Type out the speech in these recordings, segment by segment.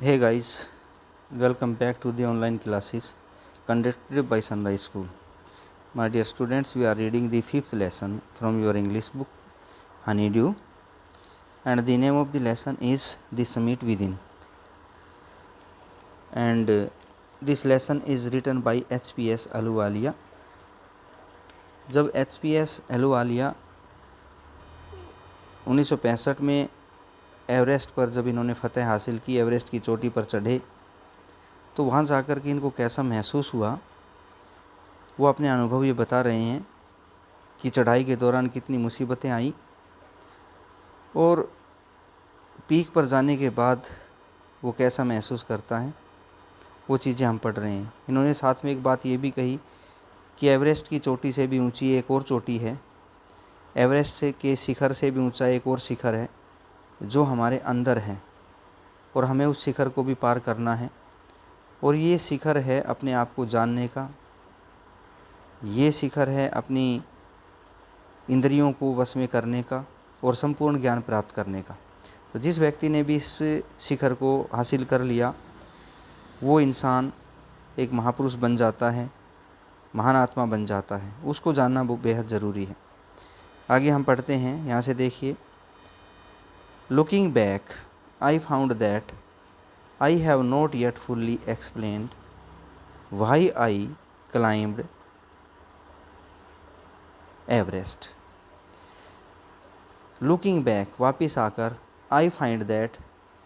Hey guys, welcome back to the online classes conducted by Sunrise School. My dear students, we are reading the fifth lesson from your English book Honeydew, and the name of the lesson is The Summit Within. And this lesson is written by H.P.S. Ahluwalia. जब H.P.S. Ahluwalia 1965 में Everest पर जब इन्होंने फतह हासिल की, Everest की चोटी पर चढ़े, तो वहाँ जाकर के इनको कैसा महसूस हुआ वो अपने अनुभव ये बता रहे हैं कि चढ़ाई के दौरान कितनी मुसीबतें आई और पीक पर जाने के बाद वो कैसा महसूस करता है, वो चीज़ें हम पढ़ रहे हैं। इन्होंने साथ में एक बात ये भी कही कि एवरेस्ट की चोटी से भी ऊंची एक और चोटी है, एवरेस्ट से के शिखर से भी ऊंचा एक और शिखर है जो हमारे अंदर है और हमें उस शिखर को भी पार करना है। और ये शिखर है अपने आप को जानने का, ये शिखर है अपनी इंद्रियों को वश में करने का और संपूर्ण ज्ञान प्राप्त करने का। तो जिस व्यक्ति ने भी इस शिखर को हासिल कर लिया वो इंसान एक महापुरुष बन जाता है, महान आत्मा बन जाता है। उसको जानना वो बेहद ज़रूरी है। आगे हम पढ़ते हैं, यहाँ से देखिए। Looking back I found that I have not yet fully explained why I climbed Everest. Looking back, वापिस आकर I find that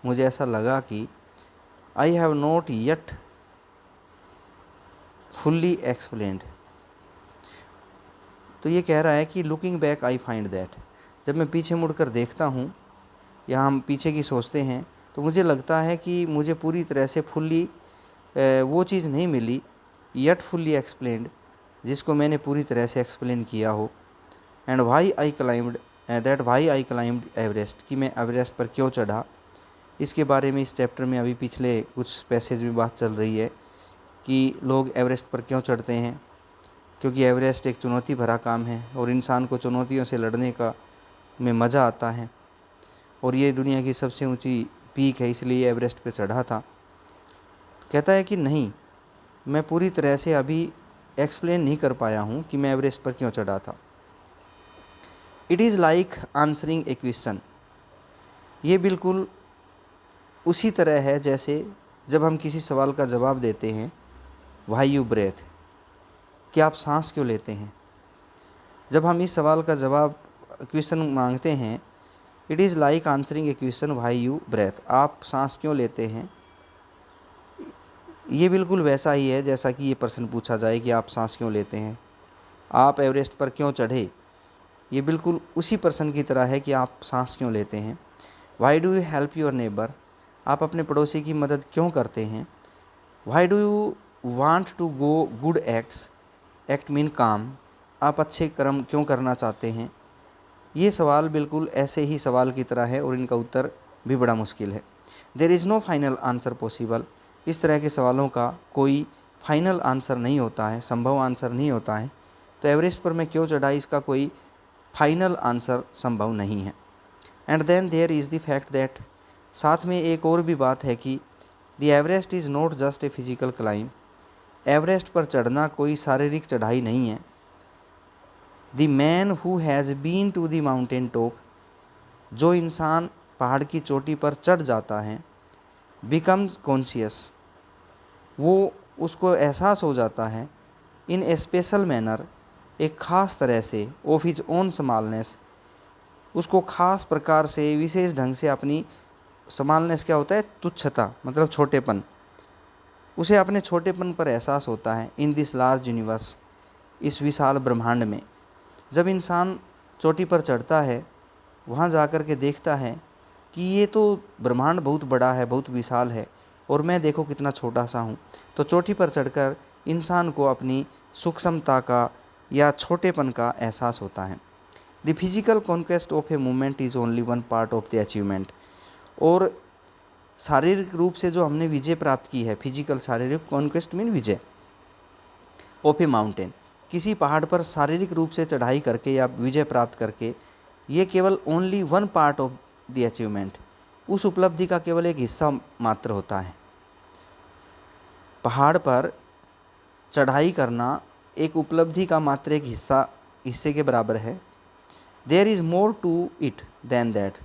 मुझे ऐसा लगा कि I have not yet fully explained. तो ये कह रहा है कि looking back I find that जब मैं पीछे मुड़कर देखता हूँ या हम पीछे की सोचते हैं तो मुझे लगता है कि मुझे पूरी तरह से फुल्ली वो चीज़ नहीं मिली, येट फुल्ली एक्सप्लेन्ड, जिसको मैंने पूरी तरह से एक्सप्लेन किया हो। And why I climbed Everest, कि मैं एवरेस्ट पर क्यों चढ़ा, इसके बारे में इस चैप्टर में अभी पिछले कुछ पैसेज में बात चल रही है कि लोग एवरेस्ट पर क्यों चढ़ते हैं। क्योंकि एवरेस्ट एक चुनौती भरा काम है और इंसान को चुनौतियों से लड़ने का में मज़ा आता है और ये दुनिया की सबसे ऊंची पीक है, इसलिए एवरेस्ट पे चढ़ा था। कहता है कि नहीं, मैं पूरी तरह से अभी एक्सप्लेन नहीं कर पाया हूँ कि मैं एवरेस्ट पर क्यों चढ़ा था। It is like answering a question, ये बिल्कुल उसी तरह है जैसे जब हम किसी सवाल का जवाब देते हैं, व्हाई यू ब्रेथ, कि आप सांस क्यों लेते हैं। जब हम इस सवाल का जवाब क्वेश्चन मांगते हैं, it is like answering a question why you breathe, आप सांस क्यों लेते हैं, ये बिल्कुल वैसा ही है जैसा कि ये प्रश्न पूछा जाए कि आप सांस क्यों लेते हैं, आप एवरेस्ट पर क्यों चढ़े। ये बिल्कुल उसी प्रश्न की तरह है कि आप सांस क्यों लेते हैं। Why do you help your neighbour, आप अपने पड़ोसी की मदद क्यों करते हैं। Why do you want to go good acts, act mean काम, आप अच्छे कर्म क्यों करना चाहते हैं। ये सवाल बिल्कुल ऐसे ही सवाल की तरह है और इनका उत्तर भी बड़ा मुश्किल है। There is no final answer possible, इस तरह के सवालों का कोई फाइनल आंसर नहीं होता है, संभव आंसर नहीं होता है। तो एवरेस्ट पर मैं क्यों चढ़ा, इसका कोई फाइनल आंसर संभव नहीं है। And then there is the fact that, साथ में एक और भी बात है कि the Everest is not just a physical climb, Everest पर चढ़ना कोई शारीरिक चढ़ाई नहीं है। The man who has been to the mountain top, जो इंसान पहाड़ की चोटी पर चढ़ जाता है, बिकम कॉन्शियस, वो उसको एहसास हो जाता है, इन ए स्पेशल मैनर, एक ख़ास तरह से, ऑफ हिज ओन स्मॉलनेस, उसको ख़ास प्रकार से विशेष ढंग से अपनी स्मॉलनेस क्या होता है, तुच्छता मतलब छोटेपन, उसे अपने छोटेपन पर एहसास होता है। इन दिस लार्ज यूनिवर्स, इस विशाल ब्रह्मांड में। जब इंसान चोटी पर चढ़ता है, वहाँ जाकर के देखता है कि ये तो ब्रह्मांड बहुत बड़ा है, बहुत विशाल है और मैं देखो कितना छोटा सा हूँ। तो चोटी पर चढ़कर इंसान को अपनी सूक्ष्मता का या छोटेपन का एहसास होता है। The physical conquest of a movement is only one part of the achievement, और शारीरिक रूप से जो हमने विजय प्राप्त की है, फिजिकल शारीरिक conquest mean Vijay, of A mountain, किसी पहाड़ पर शारीरिक रूप से चढ़ाई करके या विजय प्राप्त करके, ये केवल only one part of the achievement, उस उपलब्धि का केवल एक हिस्सा मात्र होता है। पहाड़ पर चढ़ाई करना एक उपलब्धि का मात्र एक हिस्से के बराबर है। There is more to it than that,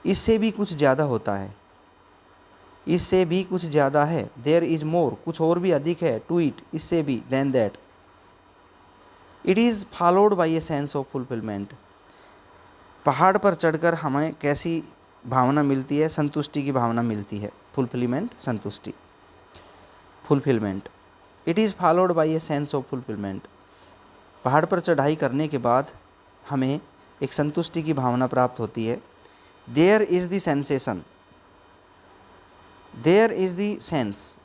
इससे भी कुछ ज़्यादा होता है, इससे भी कुछ ज़्यादा है। देयर इज़ मोर, कुछ और भी अधिक है, टू इट, इससे भी, than that. It is followed by a sense of fulfilment, पहाड़ पर चढ़कर हमें कैसी भावना मिलती है? संतुष्टि की भावना मिलती है। फुलफिलमेंट, संतुष्टि, fulfilment. It is followed by a sense of fulfilment, पहाड़ पर चढ़ाई करने के बाद हमें एक संतुष्टि की भावना प्राप्त होती है। There is the sensation, there is the sense,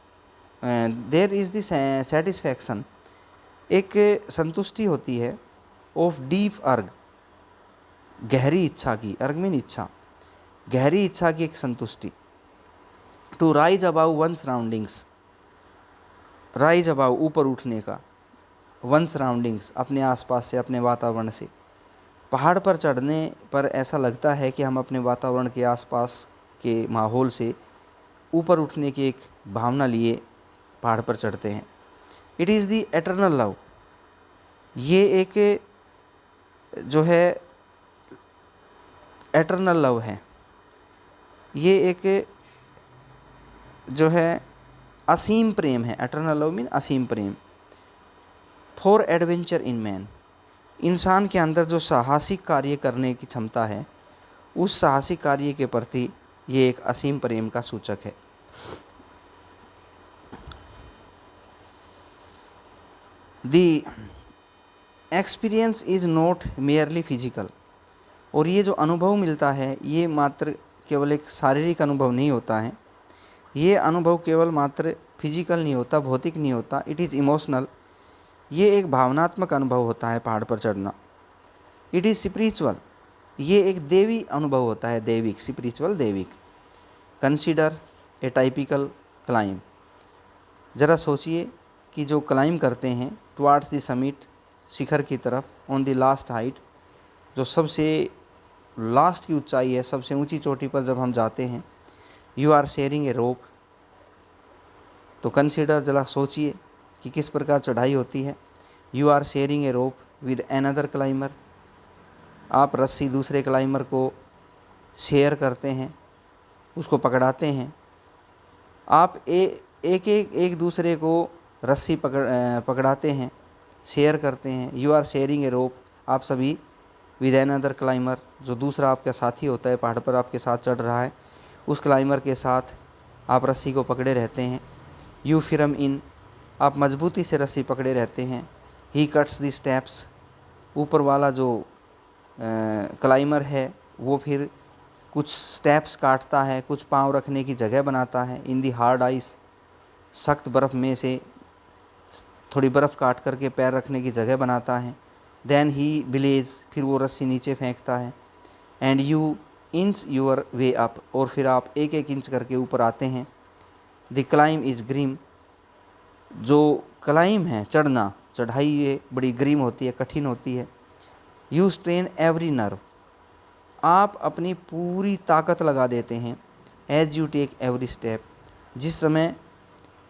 there is the satisfaction, एक संतुष्टि होती है। ऑफ डीप अर्ग, गहरी इच्छा की, अर्ग मीन इच्छा, गहरी इच्छा की एक संतुष्टि। To rise above one surroundings, rise above, ऊपर उठने का, वन सराउंडिंग्स, अपने आसपास से, अपने वातावरण से। पहाड़ पर चढ़ने पर ऐसा लगता है कि हम अपने वातावरण के आसपास के माहौल से ऊपर उठने की एक भावना लिए पहाड़ पर चढ़ते हैं। It is the eternal love, ये एक जो है एटर्नल लव है, ये एक जो है असीम प्रेम है। एटर्नल लव मीन असीम प्रेम। फॉर एडवेंचर इन मैन, इंसान के अंदर जो साहसिक कार्य करने की क्षमता है, उस साहसिक कार्य के प्रति ये एक असीम प्रेम का सूचक है। The experience is not merely physical, और ये जो अनुभव मिलता है ये मात्र केवल एक शारीरिक अनुभव नहीं होता है, ये अनुभव केवल मात्र फिजिकल नहीं होता, भौतिक नहीं होता। इट इज़ इमोशनल, ये एक भावनात्मक अनुभव होता है पहाड़ पर चढ़ना। इट इज़ स्पिरिचुअल, ये एक देवी अनुभव होता है, दैविक, स्पिरिचुअल, दैविक। कंसीडर ए टाइपिकल क्लाइम, ज़रा सोचिए कि जो क्लाइम करते हैं टुवार्ड्स द समिट, शिखर की तरफ, ऑन द लास्ट हाइट, जो सबसे लास्ट की ऊंचाई है, सबसे ऊंची चोटी पर जब हम जाते हैं, यू आर शेयरिंग ए रोप, तो कंसीडर, जरा सोचिए कि किस प्रकार चढ़ाई होती है। You are sharing a rope with another climber, आप रस्सी दूसरे क्लाइमर को शेयर करते हैं, उसको पकड़ाते हैं। आप एक दूसरे को रस्सी पकड़ाते हैं, शेयर करते हैं। यू आर शेयरिंग ए रोप, आप सभी, विद अनदर क्लाइमर, जो दूसरा आपका साथी होता है, पहाड़ पर आपके साथ चढ़ रहा है, उस क्लाइमर के साथ आप रस्सी को पकड़े रहते हैं। यू फिरम इन, आप मजबूती से रस्सी पकड़े रहते हैं। ही कट्स द स्टेप्स, ऊपर वाला जो क्लाइमर है वो फिर कुछ स्टेप्स काटता है, कुछ पाँव रखने की जगह बनाता है। इन दी हार्ड आइस, सख्त बर्फ़ में से थोड़ी बर्फ़ काट करके पैर रखने की जगह बनाता है। देन ही विलेज, फिर वो रस्सी नीचे फेंकता है। And you inch your way up, और फिर आप एक एक इंच करके ऊपर आते हैं। द क्लाइम इज़ ग्रीम, जो क्लाइम है, चढ़ना, चढ़ाई, ये बड़ी ग्रीम होती है, कठिन होती है। यू स्ट्रेन एवरी नर्व, आप अपनी पूरी ताकत लगा देते हैं। As you take every step, जिस समय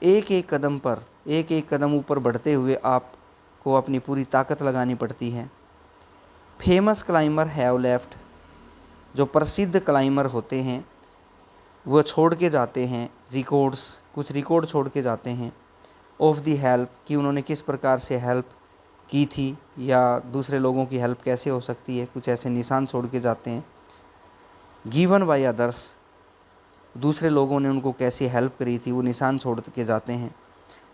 एक एक कदम ऊपर बढ़ते हुए आपको अपनी पूरी ताकत लगानी पड़ती है। फेमस क्लाइमर हैव लेफ्ट, जो प्रसिद्ध क्लाइमर होते हैं वो छोड़ के जाते हैं रिकॉर्ड्स, कुछ रिकॉर्ड छोड़ के जाते हैं। ऑफ दी हेल्प, कि उन्होंने किस प्रकार से हेल्प की थी या दूसरे लोगों की हेल्प कैसे हो सकती है, कुछ ऐसे निशान छोड़ के जाते हैं। गिवन बाय अदर्स, दूसरे लोगों ने उनको कैसे हेल्प करी थी वो निशान छोड़ के जाते हैं।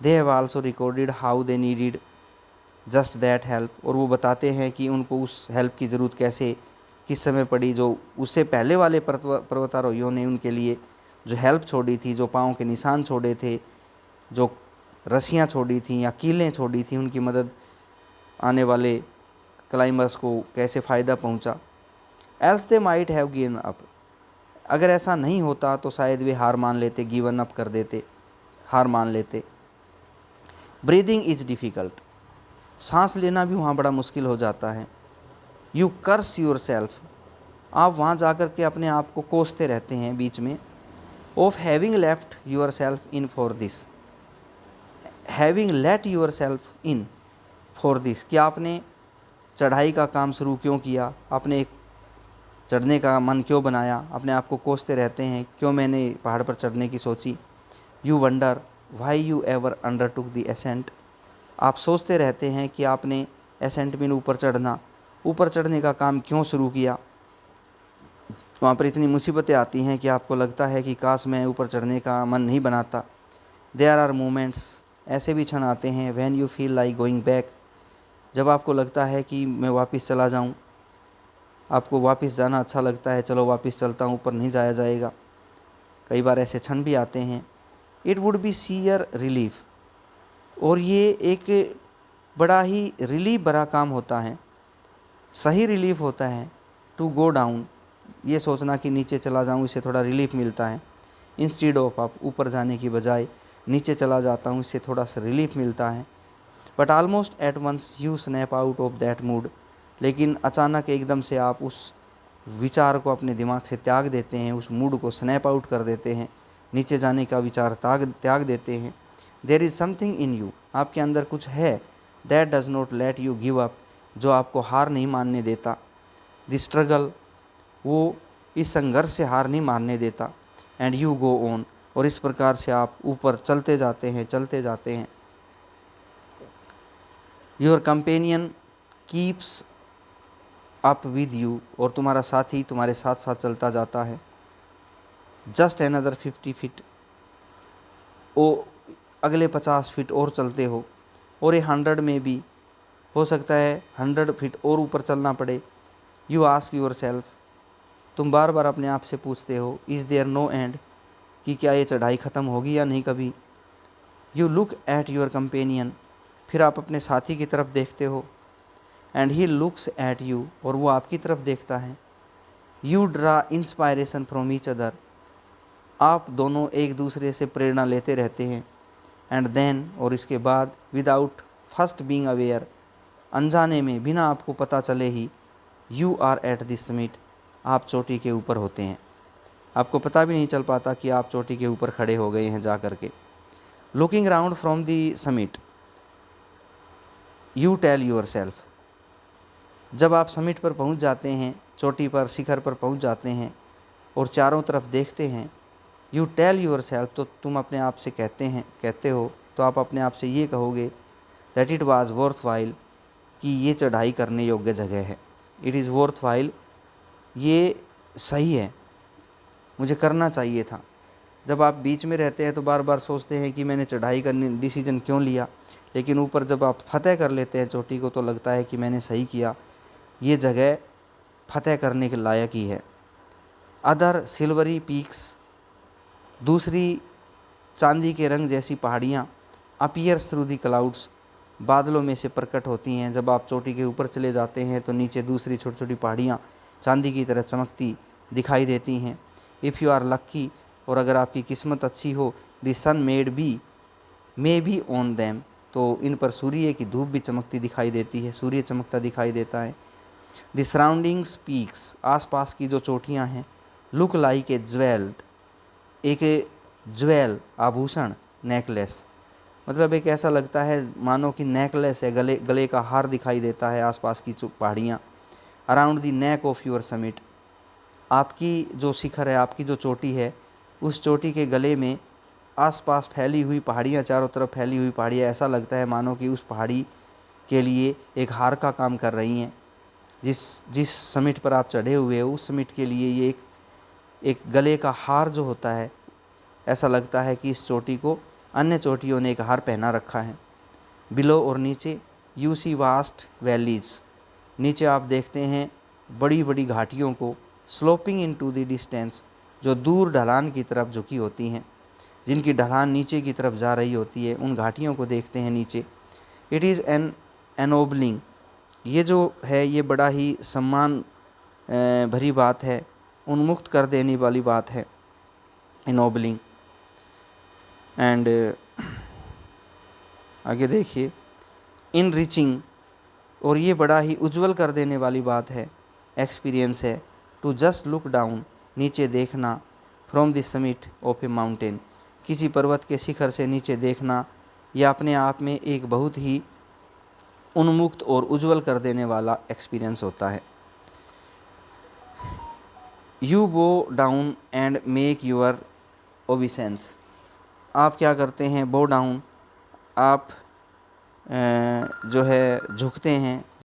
They have also recorded how they needed just that help, और वो बताते हैं कि उनको उस हेल्प की ज़रूरत कैसे, किस समय पड़ी, जो उससे पहले वाले पर्वतारोहियों ने उनके लिए जो हेल्प छोड़ी थी, जो पाँव के निशान छोड़े थे, जो रस्सियाँ छोड़ी थी या कीलें छोड़ी थी, उनकी मदद आने वाले क्लाइंबर्स को कैसे फ़ायदा पहुंचा। Else they might have given up, अगर ऐसा नहीं होता तो शायद वे हार मान लेते, गिवन अप कर देते, हार मान लेते। ब्रीदिंग इज़ डिफ़िकल्ट, सांस लेना भी वहाँ बड़ा मुश्किल हो जाता है। यू कर्स योर सेल्फ, आप वहाँ जा कर के अपने आप को कोसते रहते हैं बीच में। Of having left yourself in for this, having let yourself in for this, कि आपने चढ़ाई का काम शुरू क्यों किया, आपने चढ़ने का मन क्यों बनाया, अपने आप को कोसते रहते हैं क्यों मैंने पहाड़ पर चढ़ने की सोची। You wonder why you ever undertook the ascent, आप सोचते रहते हैं कि आपने एसेंट मीन ऊपर चढ़ने का काम क्यों शुरू किया। वहाँ पर इतनी मुसीबतें आती हैं कि आपको लगता है कि काश मैं ऊपर चढ़ने का मन नहीं बनाता। देयर आर मोमेंट्स, ऐसे भी क्षण आते हैं when you feel like going back, जब आपको लगता है कि मैं वापस चला जाऊँ, आपको वापस जाना अच्छा लगता है, चलो वापस चलता हूँ, ऊपर नहीं जाया जाएगा। कई बार ऐसे क्षण भी आते हैं। It would be sheer relief, और ये एक बड़ा ही रिलीफ भरा काम होता है, सही रिलीफ होता है। टू गो डाउन, ये सोचना कि नीचे चला जाऊँ, इससे थोड़ा रिलीफ मिलता है। इंस्टीड ऑफ, आप ऊपर जाने की बजाय नीचे चला जाता हूँ, इससे थोड़ा सा रिलीफ मिलता है। But almost at once you snap out of that mood, लेकिन अचानक एकदम से आप उस विचार को अपने दिमाग से त्याग देते हैं, उस मूड को स्नैप आउट कर देते हैं, नीचे जाने का विचार त्याग देते हैं। There is something in you, आपके अंदर कुछ है, that does not let you give up, जो आपको हार नहीं मानने देता। द स्ट्रगल, वो इस संघर्ष से हार नहीं मानने देता। एंड यू गो ऑन, और इस प्रकार से आप ऊपर चलते जाते हैं। Your companion keeps up with you, और तुम्हारा साथी तुम्हारे साथ साथ चलता जाता है। जस्ट अनदर 50 फीट, ओ अगले 50 फीट और चलते हो, और ये 100 में भी हो सकता है 100 फीट और ऊपर चलना पड़े। यू आस्क यूर सेल्फ, तुम बार बार अपने आप से पूछते हो, इज़ देयर नो एंड, कि क्या ये चढ़ाई ख़त्म होगी या नहीं कभी। You look at your companion, फिर आप अपने साथी की तरफ देखते हो। And he looks at you, और वो आपकी तरफ देखता है। You draw inspiration from each other, आप दोनों एक दूसरे से प्रेरणा लेते रहते हैं। एंड देन, और इसके बाद, विदाउट फर्स्ट बीइंग अवेयर, अनजाने में, बिना आपको पता चले ही, you are at this summit, आप चोटी के ऊपर होते हैं। आपको पता भी नहीं चल पाता कि आप चोटी के ऊपर खड़े हो गए हैं जा कर के। Looking round from the summit, you tell yourself, जब आप समिट पर पहुंच जाते हैं, चोटी पर, शिखर पर पहुंच जाते हैं और चारों तरफ देखते हैं, यू टेल योर सेल्फ, तो तुम अपने आप से कहते हो, तो आप अपने आप से ये कहोगे that it was worth while, कि ये चढ़ाई करने योग्य जगह है। इट इज़ वर्थ वाइल, ये सही है, मुझे करना चाहिए था। जब आप बीच में रहते हैं तो बार बार सोचते हैं कि मैंने चढ़ाई करने डिसीजन क्यों लिया, लेकिन ऊपर जब आप फतेह कर लेते हैं चोटी को, तो लगता है कि मैंने सही किया, ये जगह फतेह करने के लायक ही है। अदर सिल्वरी पीक्स, दूसरी चांदी के रंग जैसी पहाड़ियाँ, अपीयर्स थ्रू दी क्लाउड्स, बादलों में से प्रकट होती हैं। जब आप चोटी के ऊपर चले जाते हैं तो नीचे दूसरी छोटी छोटी पहाड़ियाँ चांदी की तरह चमकती दिखाई देती हैं। इफ़ यू आर लक्की, और अगर आपकी किस्मत अच्छी हो, the sun may be on them, तो इन पर सूर्य की धूप भी चमकती दिखाई देती है, सूर्य चमकता दिखाई देता है। द सराउंडिंग्स पीक्स, आसपास की जो चोटियाँ हैं, लुक लाइक ए ज्वेल्ड, एक ज्वेल, आभूषण, नेकलेस, मतलब एक ऐसा लगता है मानो कि नेकलेस है, गले का हार दिखाई देता है आसपास की पहाड़ियाँ। Around the neck of your summit, आपकी जो शिखर है, आपकी जो चोटी है, उस चोटी के गले में आसपास फैली हुई पहाड़ियाँ, चारों तरफ फैली हुई पहाड़ियाँ, ऐसा लगता है मानो कि उस पहाड़ी के लिए एक हार का काम कर रही हैं। जिस समिट पर आप चढ़े हुए हो, उस समिट के लिए ये एक गले का हार जो होता है, ऐसा लगता है कि इस चोटी को अन्य चोटियों ने एक हार पहना रखा है। बिलो, और नीचे, यू सी वास्ट वैलीज, नीचे आप देखते हैं बड़ी बड़ी घाटियों को, स्लोपिंग इनटू द डिस्टेंस, जो दूर ढलान की तरफ झुकी होती हैं, जिनकी ढलान नीचे की तरफ जा रही होती है, उन घाटियों को देखते हैं नीचे। इट इज़ एन एनोबलिंग, ये जो है ये बड़ा ही सम्मान भरी बात है, उन्मुक्त कर देने वाली बात है, एनोबलिंग। एंड आगे देखिए, इन रीचिंग, और ये बड़ा ही उज्जवल कर देने वाली बात है, एक्सपीरियंस है। टू जस्ट लुक डाउन, नीचे देखना, from the summit of A mountain, किसी पर्वत के शिखर से नीचे देखना, यह अपने आप में एक बहुत ही उन्मुक्त और उज्जवल कर देने वाला एक्सपीरियंस होता है। You bow down and make your obeisance, आप क्या करते हैं, बो डाउन, आप जो है झुकते हैं,